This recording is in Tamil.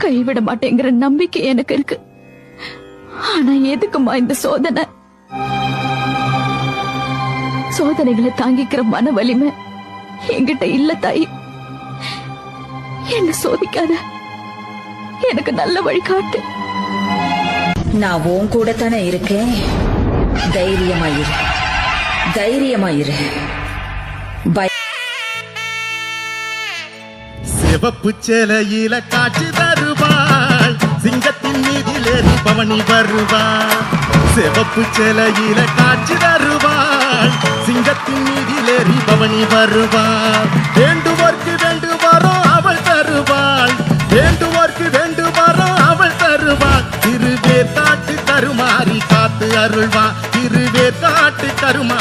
கைவிட மாட்டேங்கிற நம்பிக்கை எனக்கு இருக்கு. ஆனா எதுக்குமா இந்த சோதனை? சோதனைகளை தாங்கிக்கிற மன வலிமை என்கிட்ட இல்ல தாயி. என்ன சோதிக்காத, எனக்கு நல்ல வழி காட்டு. நான் உன் கூட தானே இருக்கேன். தைரியமாயிரு, தைரியமாயிரு. சிவப்பு சேலையில காட்சி தருவாள், சிங்கத்தின் மீதிலேறி பவனி வருவாள். சிவப்பு சேலையில காட்சி தருவாள், சிங்கத்தின் மீதிலேறி பவனி வருவாள். வேண்டுவோர்க்கு வேண்டுவாரோ அவள் தருவாள், வேண்டுவோர்க்கு வேண்டுவாரோ அவள் தருவாள். திருவே காட்டு கருமாறி காத்து அருள்வா, திருவே காட்டு கருமாறி